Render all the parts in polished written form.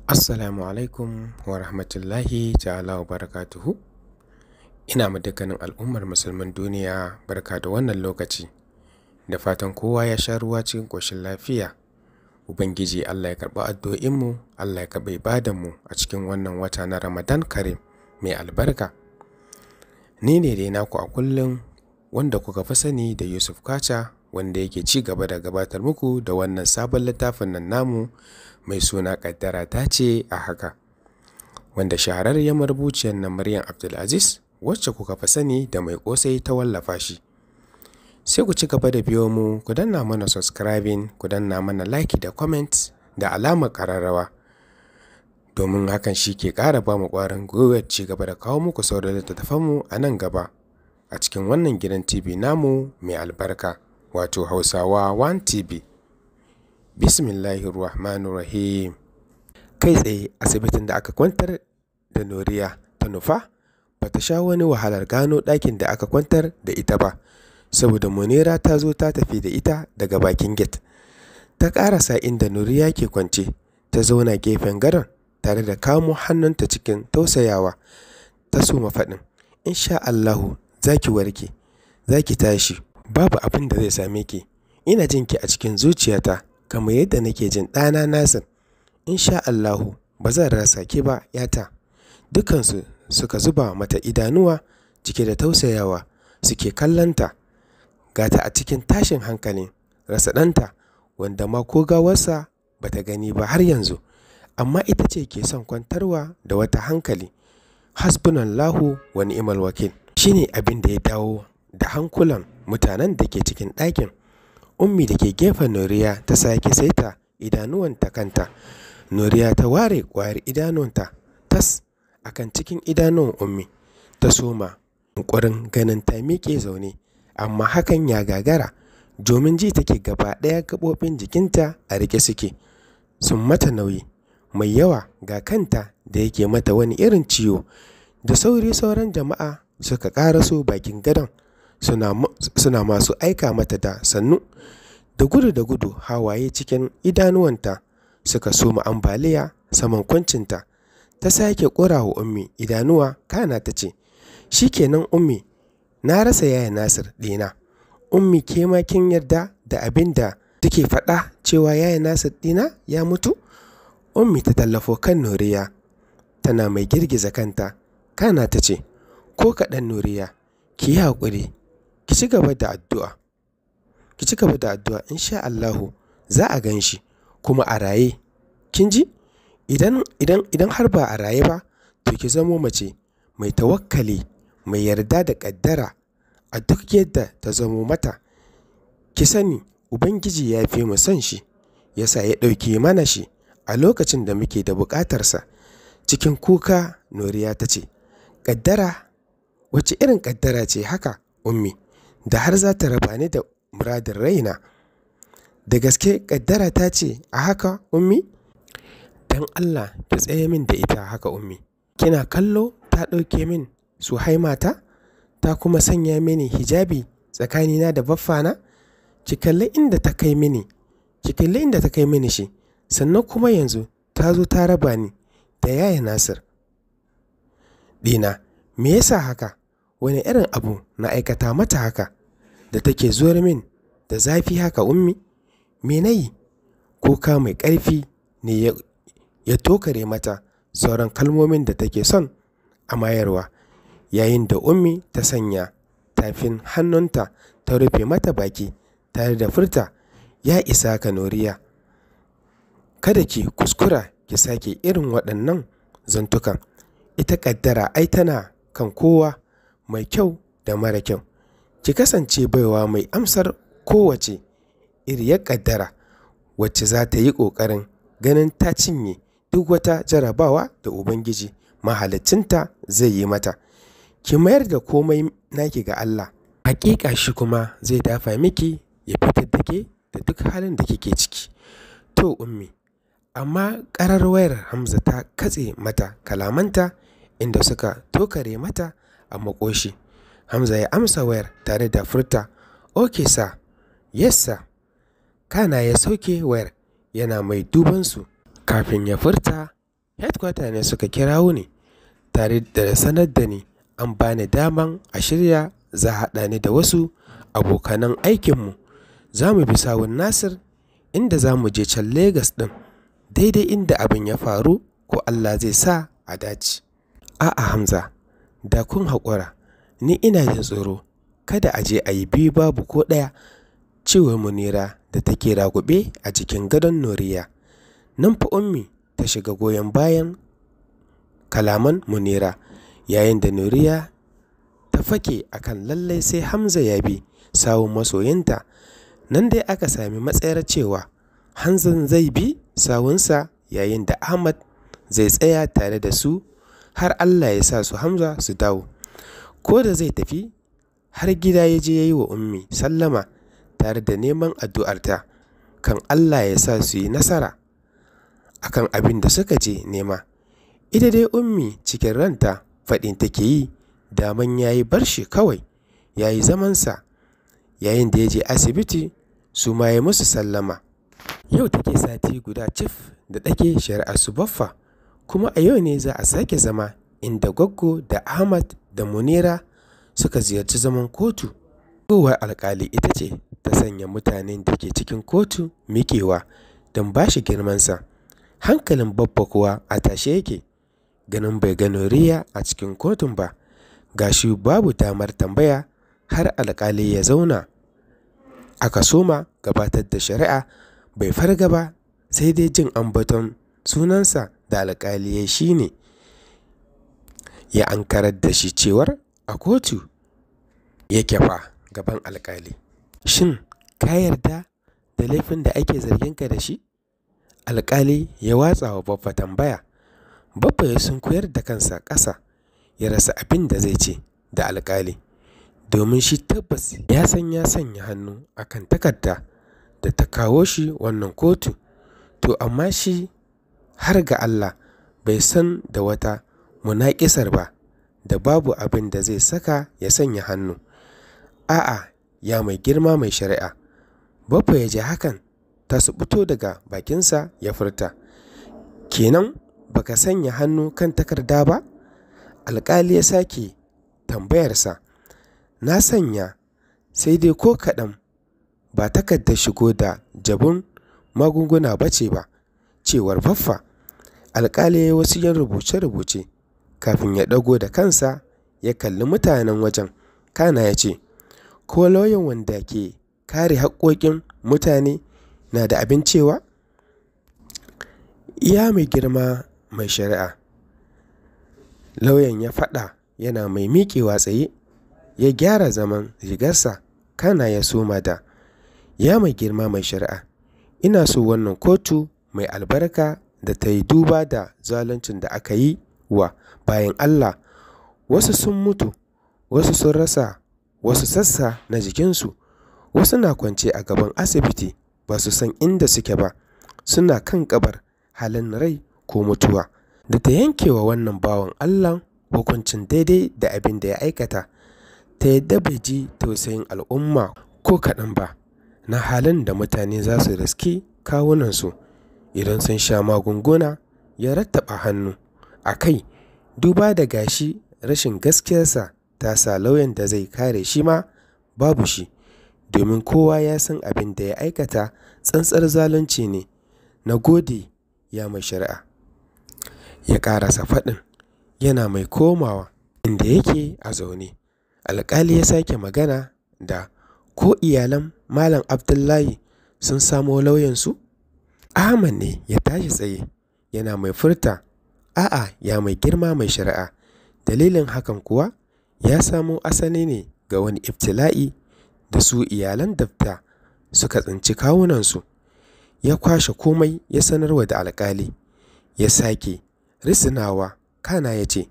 Assalamu alaikum wa rahmatullahi ta'ala wa barakatuhu. Ina ma dukkanin al'ummar musulman duniya barka da wannan lokaci, da fatan kowa ya sha ruwa cikin ƙoshin lafiya. Ubangiji Allah ya karɓi addu'o'inmu, Allah ya karɓi ibadanmu a cikin wannan wata na Ramadan Karim mai albarka. Ni ne dai naku a kullum wanda kuka fi sani da Yusuf Kacha, wanda yake ci gaba da gabatar muku da wannan sabon littafin nan namu mai suna ƙaddara ta ce a haka, wanda shahararriyar marubuciyar nan Maryam Abdulaziz, wacce kuka fi sani da mai ƙosai, ta wallafa shi. Sai ku ci gaba da biyo mu, ku danna mana subscribing, ku danna mana like da comment da alamar ƙararrawa, domin hakan shi ke ƙara ba mu ƙwarin gwiwar ci gaba da kawo muku sauran littattafanmu a nan gaba a cikin wannan gidan TV namu mai albarka, wato Hausawa One TV. Bismillahirrahmanirrahim. Kai tsaye asibitin da aka kwantar da Nuriya ta nufa, ba ta sha wani wahalar gano ɗakin da aka kwantar da ita ba, saboda Munira ta zo ta tafi da ita daga bakin gate. Ta ƙarasa inda Nuriya ke kwance, ta zauna gefen gadon tare da kamo hannunta cikin tausayawa. Ta soma faɗin, insha Allahu za ki warke, za ki tashi, babu abin da zai same ki. Ina jin ki a cikin zuciyata kamar yadda nake jin ɗana Nasir. Insha Allahu ba zan rasa ki ba, yata. Dukansu suka zuba mata idanuwa cike da tausayawa, suke kallonta. Gata a cikin tashin hankalin rasa ɗanta, wanda ma ko gawarsa ba ta gani ba har yanzu, amma ita ce ke son kwantarwa da wata hankali. Hasbunallahu wa ni'mal wakil shine abin da ya dawo da hankulan mutanen da ke cikin ɗakin. Ummi da ke gefen Nuriya ta sake saita idanuwanta kanta. Nuriya ta ware ƙwayar idanuwanta tas akan cikin idanuwan Ummi. Ta soma yunƙurin ganin ta miƙe zaune, amma hakan ya gagara, domin ji take gaba ɗaya gaɓoɓin jikinta a riƙe suke, sun mata nauyi mai yawa ga kanta da yake mata wani irin ciwo. Da sauri sauran jama'a suka ƙaraso bakin gadon, suna masu aika mata da sannu. Da gudu hawaye cikin idanuwanta suka soma ambaliya saman kuncinta. Ta sake ƙurawa Ummi idanuwa, kana ta ce, shikenan Ummi, na rasa yaya Nasir ɗina. Ummi, ke ma kin yarda da abin da take faɗa cewa yaya Nasir ɗina ya mutu? Ummi ta tallafo kan Nuriya tana mai girgiza kanta, kana ta ce, ko kaɗan Nuriya, ki yi haƙuri, ki ci gaba da addu'a, insha Allahu za a gan shi kuma a raye. Kin ji? Idan har ba a raye ba, to ki zamo mace mai tawakkali, mai yarda da ƙaddara a duk yadda ta zamo mata. Ki sani Ubangiji ya fi mu son shi, yasa ya ɗauke mana shi a lokacin da muke da buƙatarsa. Cikin kuka Nuriya ta ce, ƙaddara? Wace irin ƙaddara ce haka Ummi, da har za ta raba ni da muradin raina? Da gaske ƙaddara ta ce a haka Ummi? Dan Allah ki tsaye min da ita haka Ummi. Kina kallo ta ɗauke min Suhaimata, ta kuma sanya mini hijabi tsakanina da baffana? Ki kalli inda ta kai mini shi, sannan kuma yanzu ta zo ta raba ni da yaya Nasir ɗina. Me yasa haka? Wani irin abu na aikata mata haka da take zuwar min da zafi haka Ummi? Me na yi? Kuka mai ƙarfi ne ya tokare mata sauran kalmomin da take son a mayarwa, yayin da Ummi ta sanya tafin hannunta ta rufe mata baki tare da furta, ya isa ka Nuriya, kada ki kuskura ki sake irin waɗannan zantukan. Ita ƙaddara ai tana kan kowa, mai kyau da mara kyau. Ki kasance baiwa mai amsar kowace iriyar ƙaddara, wacce za ta yi ƙoƙarin ganin ta cinye duk wata jarabawa da Ubangiji mahaliccinta zai yi mata. Ki mayar da komai naki ga Allah, haƙiƙa shi kuma zai dafa miki ya fitar da ke da duk halin da kike ciki. To Ummi, amma ƙarar wayar Hamza ta katse mata kalamanta, inda suka tokare mata a makoshi. Hamza ya amsa wayar tare da furta, okay sir, yes sir. Kana ya sauke wayar yana mai dubansu kafin ya furta, Headquarter ne suka kirawo ni tare da sanar da ni an bani daman a shirya za a haɗa ni da wasu abokanan aikinmu. Za mu bi sawun Nasir inda za mu je can Legas ɗin, daidai inda abin ya faru ko Allah zai sa a dace. A'a Hamza, da kun haƙura, ni ina jin tsoro kada a je a yi biyu babu ko ɗaya, cewar Munira da take ragube a jikin gadon Nuriya. Nan fa Ummi ta shiga goyon bayan kalaman Munira, yayin da Nuriya ta fake akan lallai sai Hamza ya bi sawun masoyinta. Nan dai aka sami matsayar cewa Hamzan zai bi sawunsa yayin da Ahmad zai tsaya tare da su har Allah ya sa su Hamza su dawo. Ko da zai tafi har gida ya je ya yi wa Ummi sallama tare da neman addu'arta kan Allah ya sa su yi nasara akan abin da suka je nema. Ita dai Ummi cikin ranta faɗin take yi daman ya yi bar shi kawai ya yi zamansa, yayin da ya je asibiti su ma ya musu sallama. Yau take sati guda cif da ɗage shari'ar su Baffa, kuma a yau ne za a sake zama inda Gwaggo da Ahmad da Munira suka ziyarci zaman kotu. Kowar alkali ita ce ta sanya mutanen da ke cikin kotu miƙewa don ba shi girmansa. Hankalin Baffa kuwa a tashe yake, ganin bai ga Nuriya a cikin kotun ba, gashi babu damar tambaya har alkali ya zauna aka soma gabatar da shari'a. Bai farga ba, sai dai jin ambaton sunansa da alkali ya shi ne ya ankarar da shi cewar a kotu yake fa gaban alkali. Shin ka yarda da laifin da ake zarginka da shi? Alkali ya watsa wa Baffa tambaya. Baffa ya sunkuyar da kansa ƙasa, ya rasa abin da zai ce da alkali, domin shi tabbas ya sanya hannu akan takarda da ta kawo shi wannan kotu. To amma shi har ga Allah bai san da wata munaƙisar ba da babu abin da zai saka ya sanya hannu. A'a, ya mai girma mai shari'a. Baffa ya ji hakan ta subuto daga bakinsa ya furta. Kenan baka sanya hannu kan takarda ba? Alƙali ya sake tambayarsa. Na sanya, sai dai ko kaɗan ba takardar shigo da jabun magunguna ba ce ba, cewar Baffa. Alƙali ya yi wasu yan rubuce-rubuce kafin ya ɗago da kansa ya kalli mutanen wajen, kana ya ce, ko lauyan wanda ke kare haƙƙoƙin mutane na da abin cewa? Ya mai girma mai shari'a, lauyan ya faɗa yana mai miƙewa tsaye, ya gyara zaman rigarsa, kana ya soma da, ya mai girma mai shari'a, ina so wannan kotu mai albarka da ta yi duba da zaluncin da aka yi wa bayan Allah. Wasu sun mutu, wasu sun rasa wasu sassa na jikinsu, wasu na kwance a gaban asibiti ba su san inda suke ba, suna kan kabar halin rai ko mutuwa. Da ta yankewa wannan bawan Allah hukuncin daidai da abin da ya aikata, ta yadda bai ji tausayin al'umma ko kaɗan ba na halin da mutane za su riski kawunansu idan sun sha magunguna, ya rattaba hannu a kai. Duba da gashi rashin gaskiyarsa ta sa lauyan da zai kare shi ma babu shi, domin kowa ya san abin da ya aikata tsantsar zalunci ne. Na gode ya mai shari'a, ya ƙarasa faɗin yana mai komawa inda yake a zaune. Alƙali ya sake magana da, ko iyalan Malam Abdullahi sun samo lauyansu? Ahmad ne ya tashi tsaye yana mai furta, a'a ya mai girma mai shari'a, dalilin hakan kuwa ya samo asali ne ga wani ibtila'i da su iyalan Dabta suka tsinci kawunansu. Ya kwashe komai ya sanarwa da alƙali, ya sake risinawa, kana ya ce,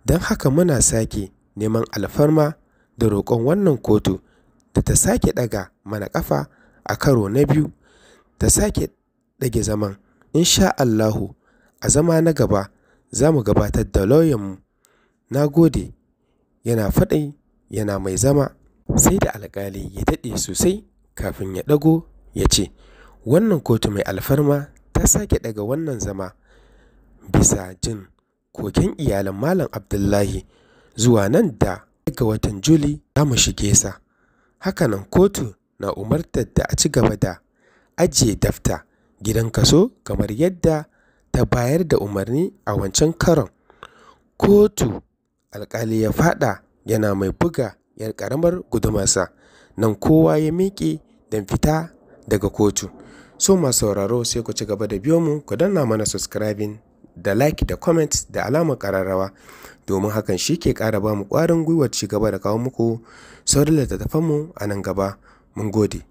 don haka muna sake neman alfarma da roƙon wannan kotu da ta sake ɗaga mana ƙafa a karo na biyu, ta sake ɗage zaman. Insha Allahu a zama na gaba za mu gabatar da lauyanmu. Na gode, yana faɗi yana mai zama. Sai da alƙali ya daɗe sosai kafin ya ɗago ya ce, wannan kotu mai alfarma ta sake ɗaga wannan zama. bisa jin koken iyalan Malam Abdullahi zuwa nan da ga watan Juli za mu shige sa. Hakanan kotu na umartar da a ci gaba da ajiye Dafta gidan kaso kamar yadda ta bayar da umarni a wancan karon. Kotu alkali ya faɗa yana mai buga 'yar ƙaramar gudumarsa. Nan kowa ya miƙe don fita daga kotu. So masu sauraro sai ku ci gaba da biyo mu, ku danna mana subscribing da like da comment da alamar ƙararrawa, domin hakan shi ke ƙara ba mu ƙwarin gwiwar ci gaba da kawo muku sauran littattafanmu a nan gaba. Mun gode.